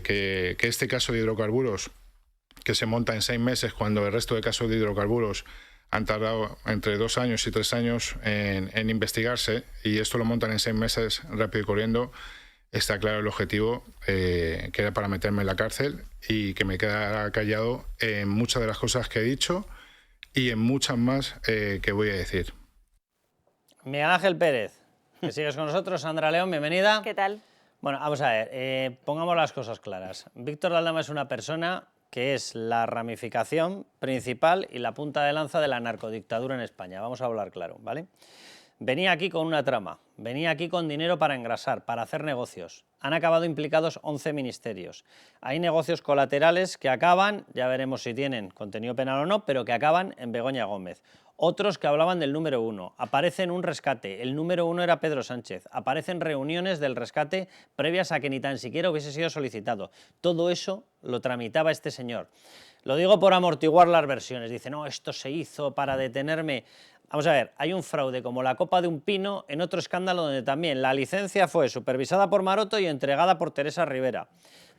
que este caso de hidrocarburos, que se monta en 6 meses, cuando el resto de casos de hidrocarburos han tardado entre 2 años y 3 años en investigarse, y esto lo montan en 6 meses rápido y corriendo, está claro el objetivo, que era para meterme en la cárcel y que me quedara callado en muchas de las cosas que he dicho y en muchas más que voy a decir. Miguel Ángel Pérez, que sigues con nosotros. Sandra León, bienvenida. ¿Qué tal? Bueno, vamos a ver, pongamos las cosas claras. Víctor de Aldama es una persona que es la ramificación principal y la punta de lanza de la narcodictadura en España. Vamos a hablar claro, ¿vale? Venía aquí con una trama, venía aquí con dinero para engrasar, para hacer negocios. Han acabado implicados 11 ministerios. Hay negocios colaterales que acaban, ya veremos si tienen contenido penal o no, pero que acaban en Begoña Gómez. Otros que hablaban del número 1. Aparecen un rescate, el número 1 era Pedro Sánchez. Aparecen reuniones del rescate previas a que ni tan siquiera hubiese sido solicitado. Todo eso lo tramitaba este señor. Lo digo por amortiguar las versiones. Dice, no, esto se hizo para detenerme. Vamos a ver, hay un fraude como la copa de un pino en otro escándalo donde también la licencia fue supervisada por Maroto y entregada por Teresa Rivera,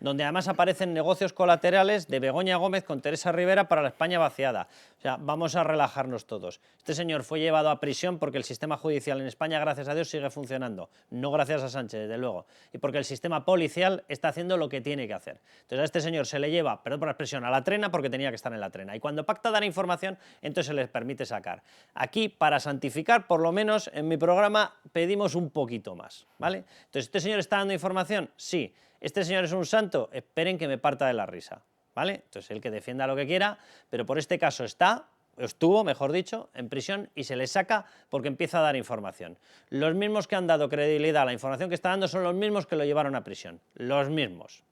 donde además aparecen negocios colaterales de Begoña Gómez con Teresa Rivera para la España vaciada. O sea, vamos a relajarnos todos. Este señor fue llevado a prisión porque el sistema judicial en España, gracias a Dios, sigue funcionando. No gracias a Sánchez, desde luego. Y porque el sistema policial está haciendo lo que tiene que hacer. Entonces a este señor se le lleva, perdón por la expresión, a la trena porque tenía que estar en la trena. Y cuando pacta dar información, entonces se les permite sacar. Aquí, para santificar, por lo menos en mi programa, pedimos un poquito más, ¿vale? Entonces, ¿este señor está dando información? Sí. ¿Este señor es un santo? Esperen que me parta de la risa, ¿vale? Entonces, el que defienda lo que quiera, pero por este caso estuvo, mejor dicho, en prisión y se le saca porque empieza a dar información. Los mismos que han dado credibilidad a la información que está dando son los mismos que lo llevaron a prisión. Los mismos.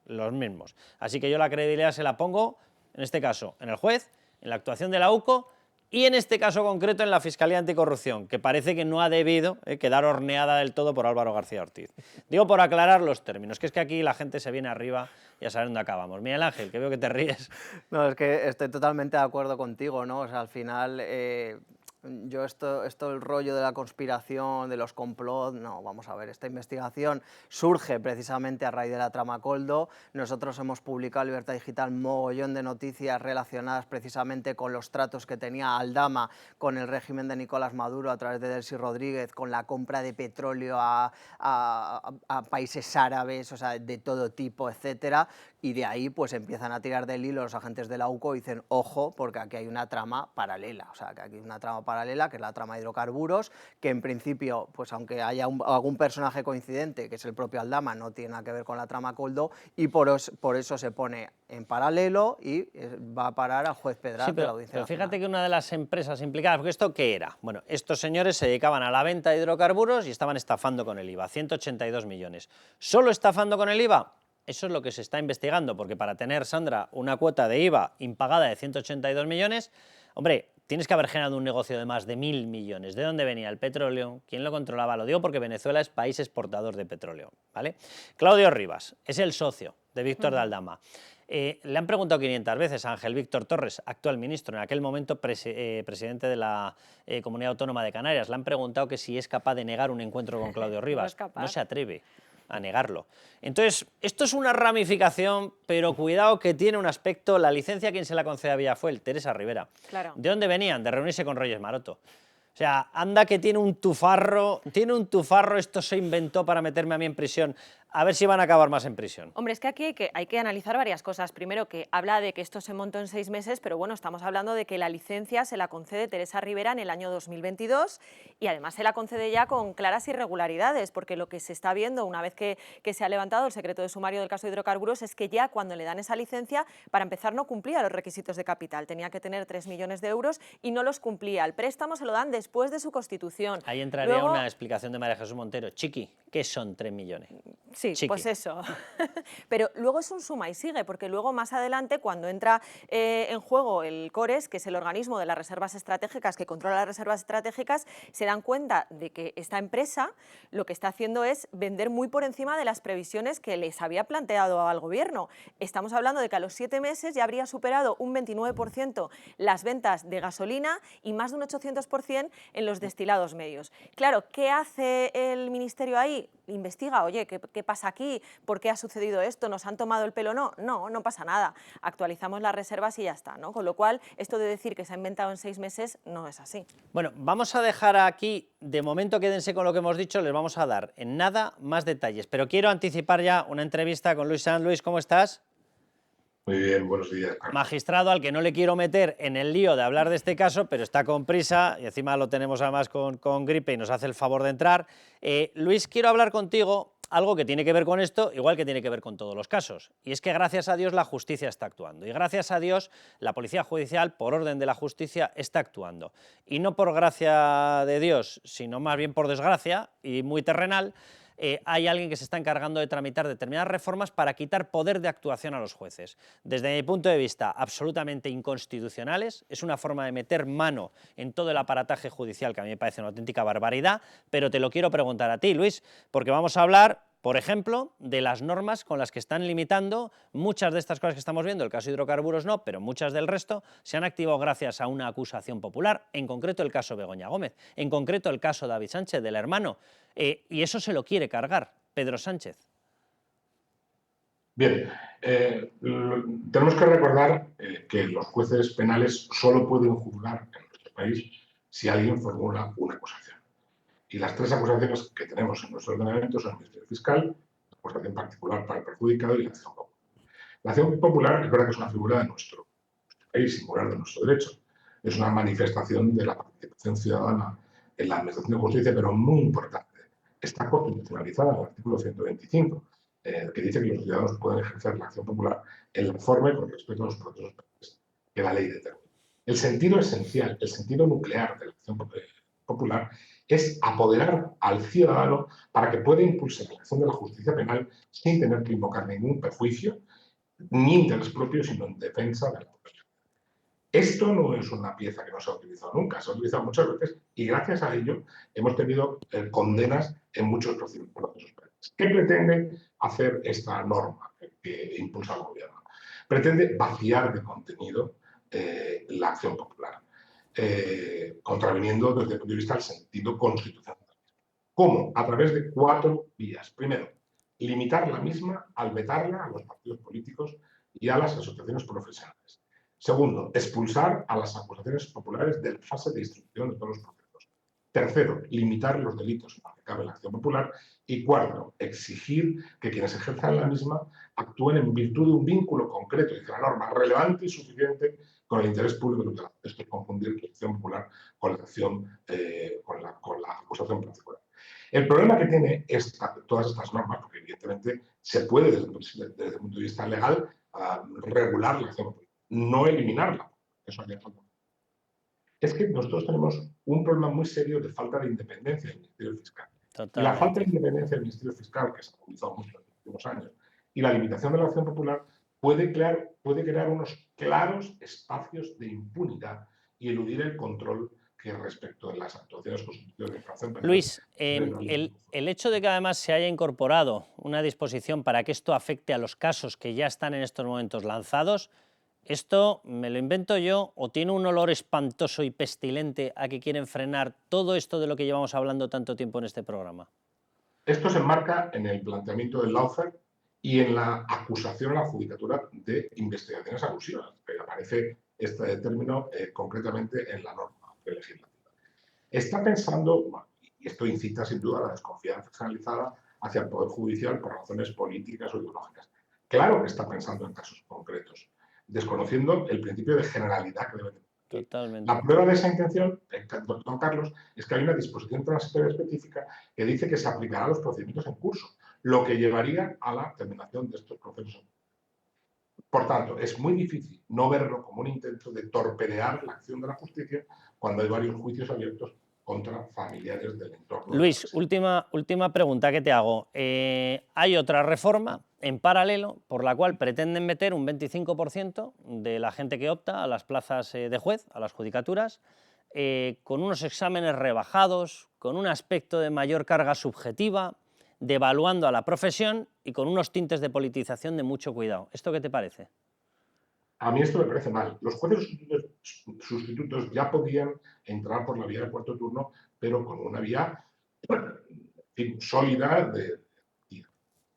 Así que yo la credibilidad se la pongo, en este caso, en el juez, en la actuación de la UCO y en este caso concreto en la Fiscalía Anticorrupción, que parece que no ha debido quedar horneada del todo por Álvaro García Ortiz. Digo por aclarar los términos, que es que aquí la gente se viene arriba y a saber dónde acabamos. Miguel Ángel, que veo que te ríes. No, es que estoy totalmente de acuerdo contigo, ¿no? O sea, al final, yo el rollo de la conspiración, de los complots, no, vamos a ver, esta investigación surge precisamente a raíz de la trama Koldo. Nosotros hemos publicado en Libertad Digital mogollón de noticias relacionadas precisamente con los tratos que tenía Aldama con el régimen de Nicolás Maduro a través de Delcy Rodríguez, con la compra de petróleo a países árabes, o sea, de todo tipo, etcétera. Y de ahí pues empiezan a tirar del hilo los agentes de la UCO y dicen, ojo, porque aquí hay una trama paralela, o sea, que aquí hay una trama paralela, que es la trama de hidrocarburos, que en principio, pues aunque haya algún personaje coincidente, que es el propio Aldama, no tiene nada que ver con la trama Koldo, y por eso se pone en paralelo y va a parar al juez Pedraza de la Audiencia Nacional. Fíjate que una de las empresas implicadas, porque ¿esto qué era? Bueno, estos señores se dedicaban a la venta de hidrocarburos y estaban estafando con el IVA, 182 millones. ¿Solo estafando con el IVA? Eso es lo que se está investigando, porque para tener, Sandra, una cuota de IVA impagada de 182 millones, hombre, tienes que haber generado un negocio de más de 1.000 millones. ¿De dónde venía el petróleo? ¿Quién lo controlaba? Lo digo porque Venezuela es país exportador de petróleo, ¿vale? Claudio Rivas es el socio de Víctor de Aldama. Le han preguntado 500 veces a Ángel Víctor Torres, actual ministro, en aquel momento presidente de la Comunidad Autónoma de Canarias, le han preguntado que si es capaz de negar un encuentro con Claudio Rivas. No se atreve a negarlo. Entonces, esto es una ramificación, pero cuidado que tiene un aspecto. La licencia, ¿quién se la concede a Villafuel? Teresa Rivera. Claro. ¿De dónde venían? De reunirse con Reyes Maroto. O sea, anda que tiene un tufarro, esto se inventó para meterme a mí en prisión. A ver si van a acabar más en prisión. Hombre, es que aquí hay que analizar varias cosas. Primero, que habla de que esto se montó en 6 meses, pero bueno, estamos hablando de que la licencia se la concede Teresa Rivera en el año 2022 y además se la concede ya con claras irregularidades, porque lo que se está viendo una vez que se ha levantado el secreto de sumario del caso de hidrocarburos es que ya cuando le dan esa licencia, para empezar no cumplía los requisitos de capital. Tenía que tener 3 millones de euros y no los cumplía. El préstamo se lo dan después de su constitución. Ahí entraría luego, una explicación de María Jesús Montero. Chiqui, ¿qué son 3 millones? Sí, Chiqui. Pues eso. Pero luego es un suma y sigue, porque luego más adelante, cuando entra en juego el CORES, que es el organismo de las reservas estratégicas, que controla las reservas estratégicas, se dan cuenta de que esta empresa lo que está haciendo es vender muy por encima de las previsiones que les había planteado al gobierno. Estamos hablando de que a los 7 meses ya habría superado un 29% las ventas de gasolina y más de un 800% en los destilados medios. Claro, ¿qué hace el ministerio ahí? Investiga, oye, ¿qué pasa pasa aquí? ¿Por qué ha sucedido esto? ¿Nos han tomado el pelo? No, no pasa nada. Actualizamos las reservas y ya está, ¿no? Con lo cual, esto de decir que se ha inventado en 6 meses no es así. Bueno, vamos a dejar aquí, de momento quédense con lo que hemos dicho, les vamos a dar en nada más detalles, pero quiero anticipar ya una entrevista con Luis Sanz. Luis, ¿cómo estás? Muy bien, buenos días, Carlos. Magistrado al que no le quiero meter en el lío de hablar de este caso, pero está con prisa y encima lo tenemos además con gripe y nos hace el favor de entrar. Luis, quiero hablar contigo algo que tiene que ver con esto, igual que tiene que ver con todos los casos, y es que gracias a Dios la justicia está actuando, y gracias a Dios la Policía Judicial, por orden de la justicia, está actuando. Y no por gracia de Dios, sino más bien por desgracia, y muy terrenal, hay alguien que se está encargando de tramitar determinadas reformas para quitar poder de actuación a los jueces. Desde mi punto de vista, absolutamente inconstitucionales, es una forma de meter mano en todo el aparataje judicial que a mí me parece una auténtica barbaridad, pero te lo quiero preguntar a ti, Luis, porque vamos a hablar, por ejemplo, de las normas con las que están limitando muchas de estas cosas que estamos viendo. El caso de hidrocarburos no, pero muchas del resto se han activado gracias a una acusación popular, en concreto el caso Begoña Gómez, en concreto el caso David Sánchez, del hermano, y eso se lo quiere cargar Pedro Sánchez. Bien, tenemos que recordar que los jueces penales solo pueden juzgar en nuestro país si alguien formula una acusación. Y las 3 acusaciones que tenemos en nuestro ordenamiento son el Ministerio Fiscal, la acusación particular para el perjudicado y la acción popular. La acción popular es verdad que es una figura de nuestro país, singular de nuestro derecho. Es una manifestación de la participación ciudadana en la administración de justicia, pero muy importante. Está constitucionalizada en el artículo 125, que dice que los ciudadanos pueden ejercer la acción popular en la forma y con respeto a los procesos penales que la ley determina. El sentido esencial, el sentido nuclear de la acción popular es apoderar al ciudadano para que pueda impulsar la acción de la justicia penal sin tener que invocar ningún perjuicio ni interés propio, sino en defensa de la población. Esto no es una pieza que no se ha utilizado nunca, se ha utilizado muchas veces y gracias a ello hemos tenido condenas en muchos procesos penales. ¿Qué pretende hacer esta norma que impulsa el gobierno? Pretende vaciar de contenido la acción popular, contraviniendo desde el punto de vista del sentido constitucional. ¿Cómo? A través de 4 vías. Primero, limitar la misma al vetarla a los partidos políticos y a las asociaciones profesionales. Segundo, expulsar a las acusaciones populares de la fase de instrucción de todos los procesos. Tercero, limitar los delitos en los que cabe la acción popular. Y cuarto, exigir que quienes ejerzan la misma actúen en virtud de un vínculo concreto, dice la norma, relevante y suficiente con el interés público tutelado. Esto es confundir la acción popular con la acción, con la acusación particular. El problema que tiene todas estas normas, porque evidentemente se puede desde el punto de vista legal regular la acción popular, no eliminarla, eso haría falta. Es que nosotros tenemos un problema muy serio de falta de independencia del Ministerio Fiscal. Y la falta de independencia del Ministerio Fiscal, que se ha utilizado mucho en los últimos años, y la limitación de la acción popular puede crear unos claros espacios de impunidad y eludir el control que respecto de las actuaciones constitutivas de infracción penal. Luis, el hecho de que además se haya incorporado una disposición para que esto afecte a los casos que ya están en estos momentos lanzados, ¿esto me lo invento yo o tiene un olor espantoso y pestilente a que quieren frenar todo esto de lo que llevamos hablando tanto tiempo en este programa? Esto se enmarca en el planteamiento del Lawfare y en la acusación a la judicatura de investigaciones abusivas, que aparece este término concretamente en la norma legislativa. Está pensando, y esto incita sin duda a la desconfianza generalizada hacia el Poder Judicial por razones políticas o ideológicas. Claro que está pensando en casos concretos, desconociendo el principio de generalidad que debe tener. Totalmente. La prueba de esa intención, don Carlos, es que hay una disposición transitoria específica que dice que se aplicará a los procedimientos en curso, lo que llevaría a la terminación de estos procesos. Por tanto, es muy difícil no verlo como un intento de torpedear la acción de la justicia cuando hay varios juicios abiertos contra familiares del entorno. Luis, última pregunta que te hago. Hay otra reforma en paralelo por la cual pretenden meter un 25% de la gente que opta a las plazas de juez, a las judicaturas, con unos exámenes rebajados, con un aspecto de mayor carga subjetiva, devaluando a la profesión y con unos tintes de politización de mucho cuidado. ¿Esto qué te parece? A mí esto me parece mal. Los jueces sustitutos ya podían entrar por la vía del cuarto turno, pero con una vía sólida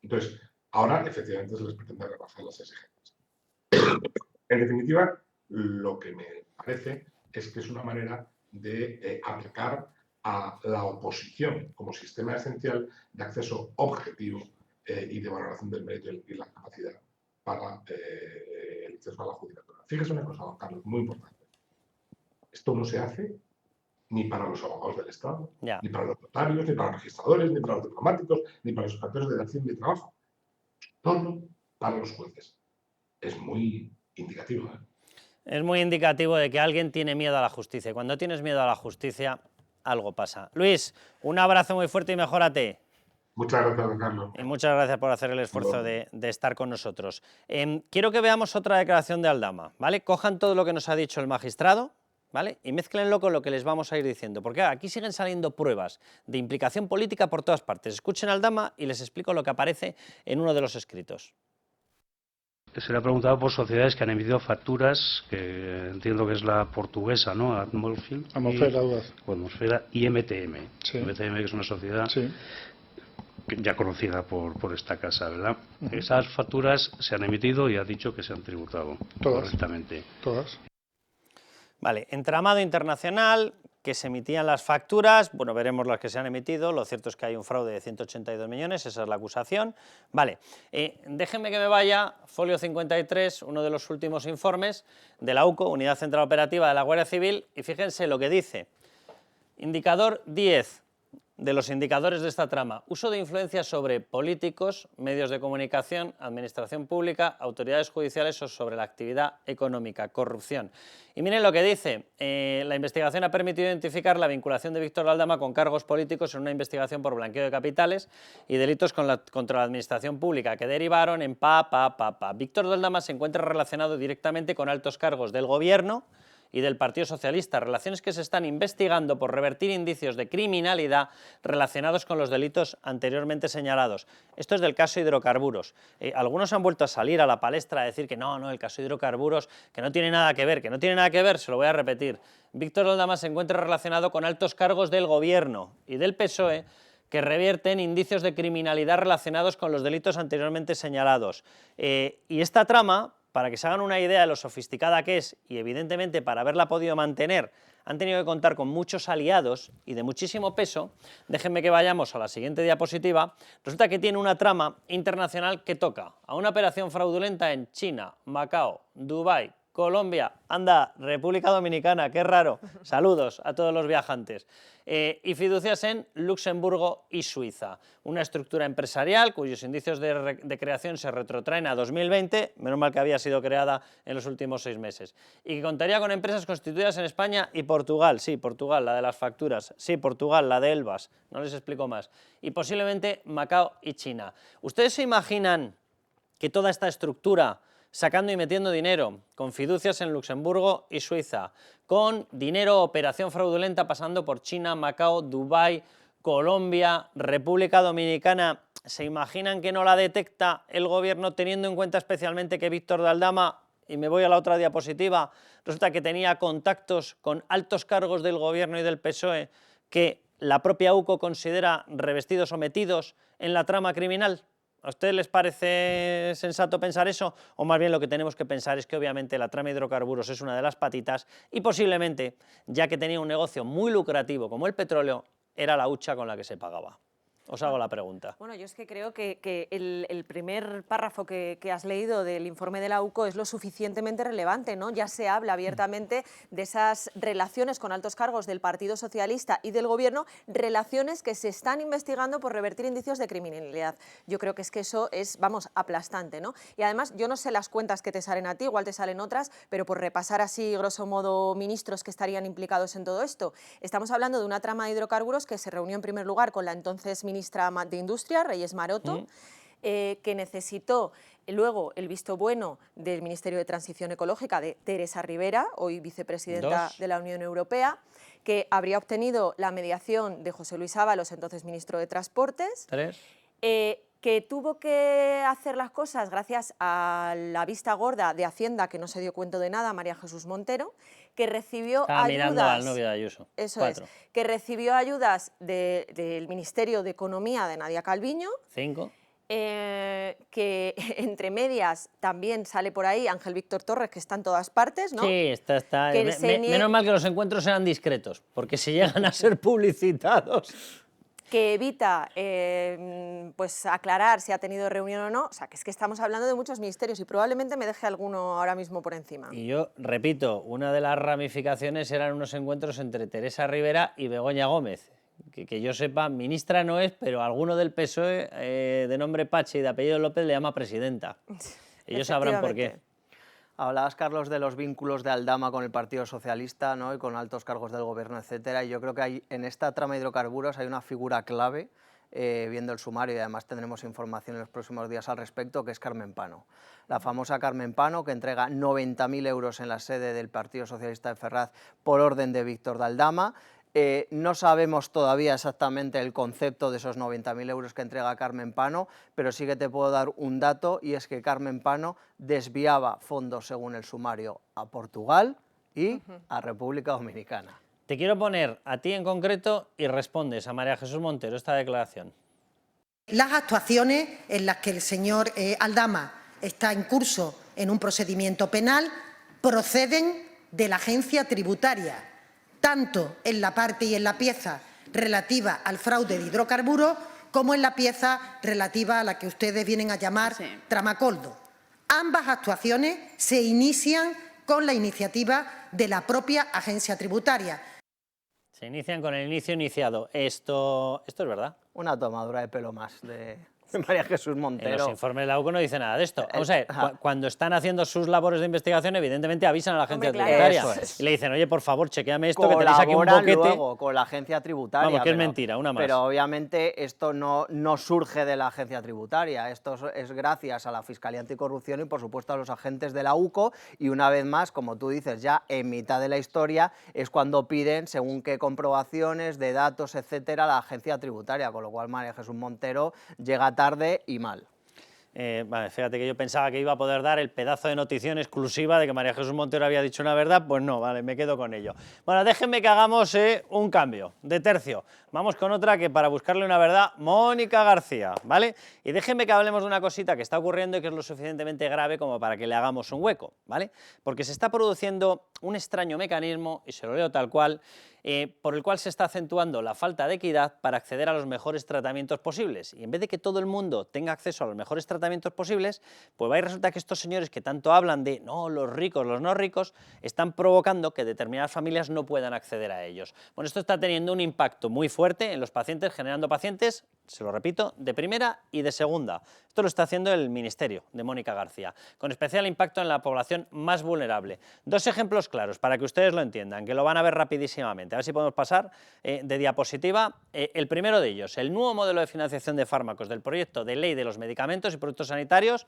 Entonces, ahora efectivamente se les pretende rebajar las exigencias. En definitiva, lo que me parece es que es una manera de aplacar a la oposición como sistema esencial de acceso objetivo y de valoración del mérito y la capacidad para el acceso a la judicatura. Fíjese una cosa, don Carlos, muy importante. Esto no se hace ni para los abogados del Estado, ni para los notarios, ni para los registradores, ni para los diplomáticos, ni para los inspectores de la acción de trabajo. Todo para los jueces. Es muy indicativo, ¿eh? Es muy indicativo de que alguien tiene miedo a la justicia. Y cuando tienes miedo a la justicia, algo pasa. Luis, un abrazo muy fuerte y mejórate. Muchas gracias, don Carlos. Y muchas gracias por hacer el esfuerzo de estar con nosotros. Quiero que veamos otra declaración de Aldama, ¿vale? Cojan todo lo que nos ha dicho el magistrado, ¿vale? Y mézclenlo con lo que les vamos a ir diciendo, porque aquí siguen saliendo pruebas de implicación política por todas partes. Escuchen a Aldama y les explico lo que aparece en uno de los escritos. Se le ha preguntado por sociedades que han emitido facturas, que entiendo que es la portuguesa, ¿no? Atmosfera y MTM. Sí. MTM, que es una sociedad ya conocida por esta casa, ¿verdad? Esas facturas se han emitido y ha dicho que se han tributado correctamente. Todas. Vale, entramado internacional, que se emitían las facturas, bueno, veremos las que se han emitido, lo cierto es que hay un fraude de 182 millones, esa es la acusación. Vale, déjenme que me vaya, folio 53, uno de los últimos informes de la UCO, Unidad Central Operativa de la Guardia Civil, y fíjense lo que dice. Indicador 10 de los indicadores de esta trama, uso de influencia sobre políticos, medios de comunicación, administración pública, autoridades judiciales o sobre la actividad económica, corrupción. Y miren lo que dice, la investigación ha permitido identificar la vinculación de Víctor Aldama con cargos políticos en una investigación por blanqueo de capitales y delitos contra la administración pública que derivaron en Víctor Aldama se encuentra relacionado directamente con altos cargos del gobierno y del Partido Socialista, relaciones que se están investigando por revertir indicios de criminalidad relacionados con los delitos anteriormente señalados. Esto es del caso hidrocarburos. Algunos han vuelto a salir a la palestra a decir que no, el caso hidrocarburos, que no tiene nada que ver, se lo voy a repetir. Víctor Aldama se encuentra relacionado con altos cargos del Gobierno y del PSOE que revierten indicios de criminalidad relacionados con los delitos anteriormente señalados. Y esta trama, para que se hagan una idea de lo sofisticada que es y evidentemente para haberla podido mantener han tenido que contar con muchos aliados y de muchísimo peso, déjenme que vayamos a la siguiente diapositiva, resulta que tiene una trama internacional que toca a una operación fraudulenta en China, Macao, Dubái, Colombia, anda, República Dominicana, qué raro, saludos a todos los viajantes, y fiducias en Luxemburgo y Suiza. Una estructura empresarial cuyos indicios de creación se retrotraen a 2020, menos mal que había sido creada en los últimos 6 meses, y que contaría con empresas constituidas en España y Portugal, sí, Portugal, la de las facturas, sí, Portugal, la de Elbas, no les explico más, y posiblemente Macao y China. ¿Ustedes se imaginan que toda esta estructura, sacando y metiendo dinero, con fiducias en Luxemburgo y Suiza, con dinero, operación fraudulenta pasando por China, Macao, Dubái, Colombia, República Dominicana, ¿se imaginan que no la detecta el gobierno teniendo en cuenta especialmente que Víctor Aldama, y me voy a la otra diapositiva, resulta que tenía contactos con altos cargos del gobierno y del PSOE que la propia UCO considera revestidos o metidos en la trama criminal? ¿A ustedes les parece sensato pensar eso? O más bien lo que tenemos que pensar es que obviamente la trama de hidrocarburos es una de las patitas y posiblemente, ya que tenía un negocio muy lucrativo como el petróleo, era la hucha con la que se pagaba. Os hago la pregunta. Bueno, yo es que creo que el primer párrafo que has leído del informe de la UCO es lo suficientemente relevante, ¿no? Ya se habla abiertamente de esas relaciones con altos cargos del Partido Socialista y del Gobierno, relaciones que se están investigando por revertir indicios de criminalidad. Yo creo que eso es, vamos, aplastante, ¿no? Y además, yo no sé las cuentas que te salen a ti, igual te salen otras, pero por repasar así, grosso modo, ministros que estarían implicados en todo esto. Estamos hablando de una trama de hidrocarburos que se reunió en primer lugar con la entonces ministra de Industria, Reyes Maroto, que necesitó luego el visto bueno del Ministerio de Transición Ecológica de Teresa Rivera, hoy vicepresidenta de la Unión Europea, que habría obtenido la mediación de José Luis Ábalos, entonces ministro de Transportes, que tuvo que hacer las cosas gracias a la vista gorda de Hacienda, que no se dio cuenta de nada, María Jesús Montero, que recibió mirando al novio de Ayuso. Eso es, que recibió ayudas del Ministerio de Economía de Nadia Calviño. 5. que entre medias también sale por ahí Ángel Víctor Torres, que está en todas partes, ¿no? Sí, está. Que Menos mal que los encuentros sean discretos, porque si llegan a ser publicitados... Que evita pues aclarar si ha tenido reunión o no. O sea, que es que estamos hablando de muchos ministerios y probablemente me deje alguno ahora mismo por encima. Y yo repito, una de las ramificaciones eran unos encuentros entre Teresa Rivera y Begoña Gómez. Que yo sepa, ministra no es, pero alguno del PSOE de nombre Pache y de apellido López le llama presidenta. Ellos sabrán por qué. Hablabas, Carlos, de los vínculos de Aldama con el Partido Socialista, ¿no? Y con altos cargos del gobierno, etcétera. Y yo creo que en esta trama de hidrocarburos hay una figura clave, viendo el sumario, y además tendremos información en los próximos días al respecto, que es Carmen Pano. La famosa Carmen Pano, que entrega 90.000 euros en la sede del Partido Socialista de Ferraz por orden de Víctor de Aldama. No sabemos todavía exactamente el concepto de esos 90.000 euros que entrega Carmen Pano, pero sí que te puedo dar un dato, y es que Carmen Pano desviaba fondos, según el sumario, a Portugal y a República Dominicana. Te quiero poner a ti en concreto y respondes a María Jesús Montero esta declaración. Las actuaciones en las que el señor Aldama está en curso en un procedimiento penal proceden de la agencia tributaria, tanto en la parte y en la pieza relativa al fraude de hidrocarburos como en la pieza relativa a la que ustedes vienen a llamar Tramacoldo. Ambas actuaciones se inician con la iniciativa de la propia agencia tributaria. Se inician con el inicio iniciado. Esto es verdad. Una tomadura de pelo más de María Jesús Montero. En los informes de la UCO no dice nada de esto. Vamos a ver, cuando están haciendo sus labores de investigación, evidentemente avisan a la agencia tributaria. Y le dicen, oye, por favor, chequeame esto, que tenéis aquí un boquete. Luego con la agencia tributaria. Vamos, que es mentira, una más. Pero obviamente esto no surge de la agencia tributaria. Esto es gracias a la Fiscalía Anticorrupción y, por supuesto, a los agentes de la UCO. Y una vez más, como tú dices, ya en mitad de la historia es cuando piden, según qué comprobaciones de datos, etcétera, a la agencia tributaria. Con lo cual María Jesús Montero llega tarde y mal. Vale, fíjate que yo pensaba que iba a poder dar el pedazo de notición exclusiva de que María Jesús Montero había dicho una verdad, pues no, vale, me quedo con ello. Bueno, déjenme que hagamos un cambio de tercio. Vamos con otra que, para buscarle una verdad, Mónica García, ¿vale? Y déjenme que hablemos de una cosita que está ocurriendo y que es lo suficientemente grave como para que le hagamos un hueco, ¿vale? Porque se está produciendo un extraño mecanismo, y se lo leo tal cual, por el cual se está acentuando la falta de equidad para acceder a los mejores tratamientos posibles. Y en vez de que todo el mundo tenga acceso a los mejores tratamientos posibles, pues va y resulta que estos señores que tanto hablan de no, los ricos, los no ricos, están provocando que determinadas familias no puedan acceder a ellos. Bueno, esto está teniendo un impacto muy fuerte en los pacientes, generando pacientes, se lo repito, de primera y de segunda. Esto lo está haciendo el Ministerio de Mónica García, con especial impacto en la población más vulnerable. Dos ejemplos claros para que ustedes lo entiendan, que lo van a ver rapidísimamente. A ver si podemos pasar de diapositiva. El primero de ellos, el nuevo modelo de financiación de fármacos del proyecto de ley de los medicamentos y productos sanitarios,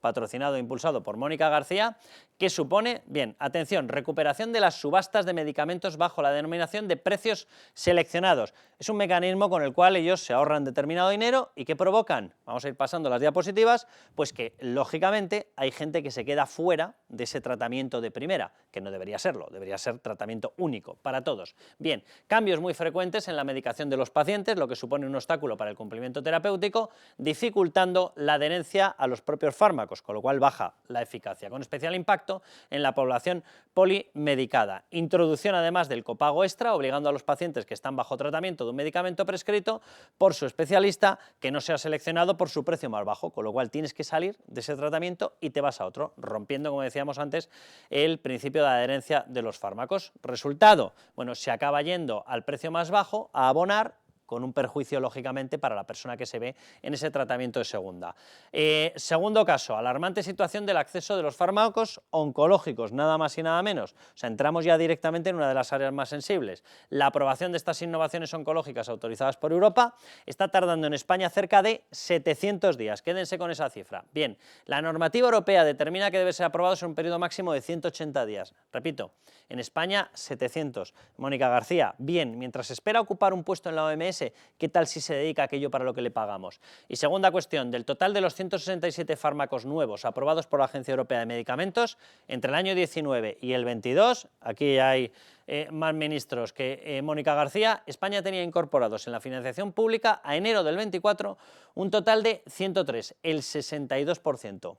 patrocinado e impulsado por Mónica García, que supone, bien, atención, recuperación de las subastas de medicamentos bajo la denominación de precios seleccionados. Es un mecanismo con el cual ellos se ahorran determinado dinero y que provocan, vamos a ir pasando las diapositivas, pues que lógicamente hay gente que se queda fuera de ese tratamiento de primera, que no debería serlo, debería ser tratamiento único para todos. Bien, cambios muy frecuentes en la medicación de los pacientes, lo que supone un obstáculo para el cumplimiento terapéutico, dificultando la adherencia a los propios fármacos, con lo cual baja la eficacia, con especial impacto en la población polimedicada. Introducción además del copago extra, obligando a los pacientes que están bajo tratamiento de un medicamento prescrito por su especialista que no sea seleccionado por su precio más bajo, con lo cual tienes que salir de ese tratamiento y te vas a otro, rompiendo, como decíamos antes, el principio de adherencia de los fármacos. Resultado, bueno, se acaba yendo al precio más bajo a abonar, con un perjuicio, lógicamente, para la persona que se ve en ese tratamiento de segunda. Segundo caso, alarmante situación del acceso de los fármacos oncológicos, nada más y nada menos. O sea, entramos ya directamente en una de las áreas más sensibles. La aprobación de estas innovaciones oncológicas autorizadas por Europa está tardando en España cerca de 700 días. Quédense con esa cifra. Bien, la normativa europea determina que debe ser aprobado en un periodo máximo de 180 días. Repito, en España 700. Mónica García, bien, mientras espera ocupar un puesto en la OMS, ¿qué tal si se dedica a aquello para lo que le pagamos? Y segunda cuestión, del total de los 167 fármacos nuevos aprobados por la Agencia Europea de Medicamentos, entre el año 19 y el 22, aquí hay más ministros que Mónica García, España tenía incorporados en la financiación pública a enero del 24 un total de 103, el 62%.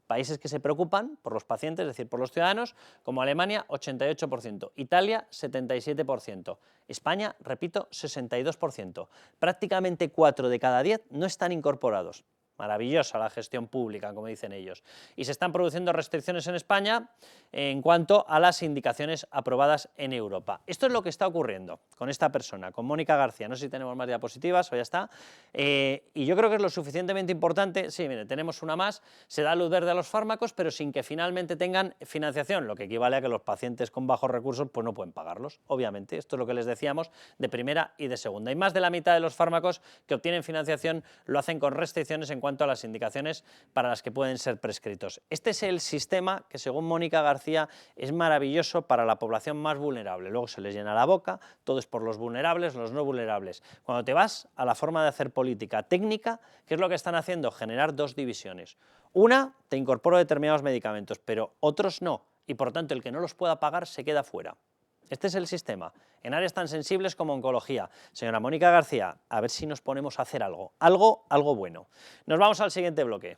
Países que se preocupan por los pacientes, es decir, por los ciudadanos, como Alemania, 88%, Italia, 77%, España, repito, 62%. Prácticamente 4 de cada 10 no están incorporados. Maravillosa la gestión pública, como dicen ellos. Y se están produciendo restricciones en España en cuanto a las indicaciones aprobadas en Europa. Esto es lo que está ocurriendo con esta persona, con Mónica García. No sé si tenemos más diapositivas o ya está. Y yo creo que es lo suficientemente importante. Sí, mire, tenemos una más. Se da luz verde a los fármacos, pero sin que finalmente tengan financiación, lo que equivale a que los pacientes con bajos recursos pues no pueden pagarlos. Obviamente, esto es lo que les decíamos de primera y de segunda. Y más de la mitad de los fármacos que obtienen financiación lo hacen con restricciones en cuanto a las indicaciones para las que pueden ser prescritos. Este es el sistema que, según Mónica García, es maravilloso para la población más vulnerable. Luego se les llena la boca, todo es por los vulnerables, los no vulnerables. Cuando te vas a la forma de hacer política técnica, ¿qué es lo que están haciendo? Generar dos divisiones. Una, te incorporo determinados medicamentos, pero otros no, y por tanto el que no los pueda pagar se queda fuera. Este es el sistema, en áreas tan sensibles como oncología. Señora Mónica García, a ver si nos ponemos a hacer algo bueno. Nos vamos al siguiente bloque.